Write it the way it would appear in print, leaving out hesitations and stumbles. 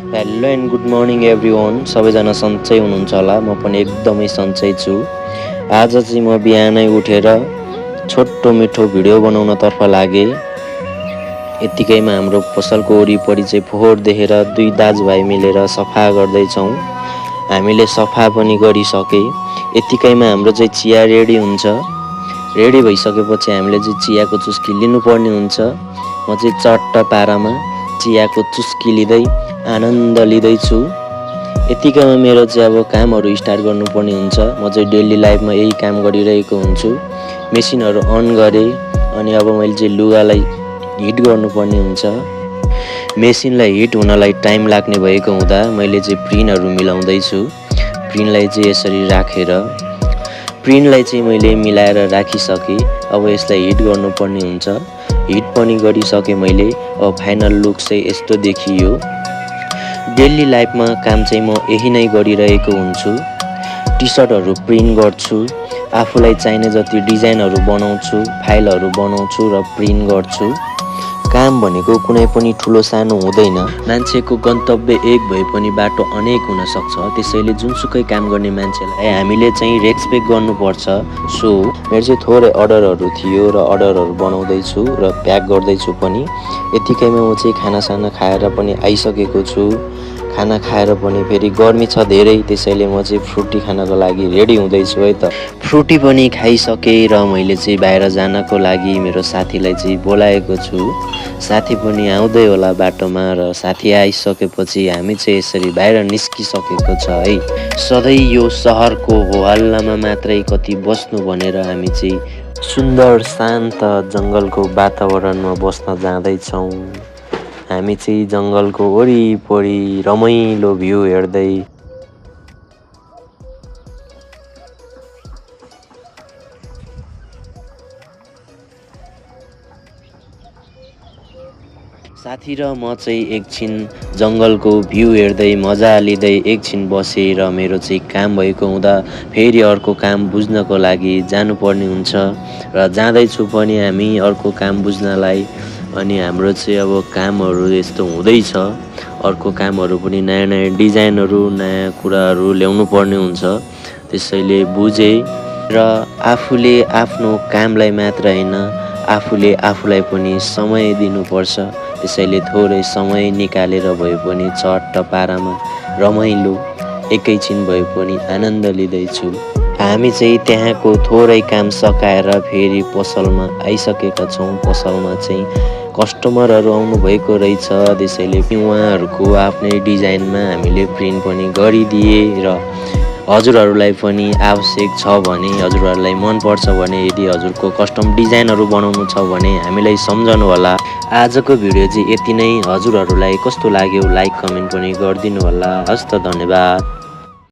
Hello and good morning everyone. सबैजना सन्चै हुनुहुन्छ होला, म पनि एकदमै सन्चै छु। आज चाहिँ म बिहानै उठेर छोटो मिठो भिडियो बनाउनतर्फ लागेँ। यतिकैमा हाम्रो पसलको वरिपरि चाहिँ फोहोर देखेर दुई दाजुभाइ मिलेर सफा गर्दैछौँ। हामीले सफा पनि गरिसके। यतिकैमा हाम्रो चाहिँ चिया रेडी हुन्छ। रेडी भइसकेपछि हामीले चाहिँ चियाको चुस्की लिनुपर्ने हुन्छ। म चाहिँ चट्ट पारामा चियाको चुस्की लिँदै आनन्द लिँदैछु। यतिकैमा मेरो चाहिँ अब कामहरू स्टार्ट गर्नुपर्ने हुन्छ। म चाहिँ डेली लाइफमा यही काम गरिरहेको हुन्छु। मेसिनहरू अन गरेँ अनि अब मैले चाहिँ लुगालाई हिट गर्नुपर्ने हुन्छ। मेसिनलाई हिट हुनलाई टाइम लाग्ने भएको हुँदा मैले चाहिँ प्रिन्टहरू मिलाउँदैछु। प्रिन्टलाई चाहिँ यसरी राखेर प्रिन्टलाई चाहिँ मैले मिलाएर राखिसकेँ। अब यसलाई हिट गर्नुपर्ने हुन्छ। हिट पनि गरिसकेँ मैले। अब फाइनल लुक चाहिँ यस्तो देखियो। डेली लाइफमा काम चाहिँ म यही नै गरिरहेको हुन्छु। टी सर्टहरू प्रिन्ट गर्छु, आफूलाई चाहिने जति डिजाइनहरू बनाउँछु, फाइलहरू बनाउँछु र प्रिन्ट गर्छु। काम भनेको कुनै पनि ठुलो सानो हुँदैन। मान्छेको गन्तव्य एक भए पनि बाटो अनेक हुन सक्छ। त्यसैले जुनसुकै काम गर्ने मान्छेलाई हामीले चाहिँ रेस्पेक्ट गर्नुपर्छ। सो मेरो चाहिँ थोरै अर्डरहरू थियो र अर्डरहरू बनाउँदैछु र प्याक गर्दैछु पनि। यतिकैमा म चाहिँ खानासाना खाएर पनि आइसकेको छु। खाना खाएर पनि फेरि गर्मी छ धेरै, त्यसैले म चाहिँ फ्रुटी खानको लागि रेडी हुँदैछु है त। फ्रुटी पनि खाइसकेँ र मैले चाहिँ बाहिर जानको लागि मेरो साथीलाई चाहिँ बोलाएको छु। साथी पनि आउँदै होला बाटोमा र साथी आइसकेपछि हामी चाहिँ यसरी बाहिर निस्किसकेको छ है। सधैँ यो सहरको होहल्लामा मात्रै कति बस्नु भनेर हामी चाहिँ सुन्दर शान्त जङ्गलको वातावरणमा बस्न जाँदैछौँ। हामी चाहिँ जङ्गलको वरिपरि रमाइलो भ्यू हेर्दै साथी र म चाहिँ एकछिन जङ्गलको भ्यू हेर्दै मजा लिँदै एकछिन बसेर मेरो चाहिँ काम भएको हुँदा फेरि अर्को काम बुझ्नको लागि जानुपर्ने हुन्छ र जाँदैछु पनि हामी अर्को काम बुझ्नलाई। अनि हाम्रो चाहिँ अब कामहरू यस्तो हुँदैछ। अर्को कामहरू पनि नयाँ नयाँ डिजाइनहरू नयाँ कुराहरू ल्याउनु पर्ने हुन्छ। त्यसैले बुझेँ र आफूले आफ्नो कामलाई मात्र होइन, आफूले आफूलाई पनि समय दिनुपर्छ। त्यसैले थोरै समय निकालेर भए पनि चट्ट पारामा रमाइलो एकैछिन भए पनि आनन्द लिँदैछु। हामी चाहिँ त्यहाँको थोरै काम सकाएर फेरि पसलमा आइसकेका छौँ। पसलमा चाहिँ कस्टमरहरू आउनु भएको रहेछ। त्यसैले उहाँहरूको आफ्नै डिजाइनमा हामीले प्रिन्ट पनि गरिदिए र हजुरहरूलाई पनि आवश्यक छ भने, हजुरहरूलाई मनपर्छ भने, यदि हजुरको कस्टम डिजाइनहरू बनाउनु छ भने हामीलाई सम्झनु होला। आजको भिडियो चाहिँ यति नै। हजुरहरूलाई कस्तो लाग्यो लाइक कमेन्ट पनि गरिदिनु होला। हस्त धन्यवाद।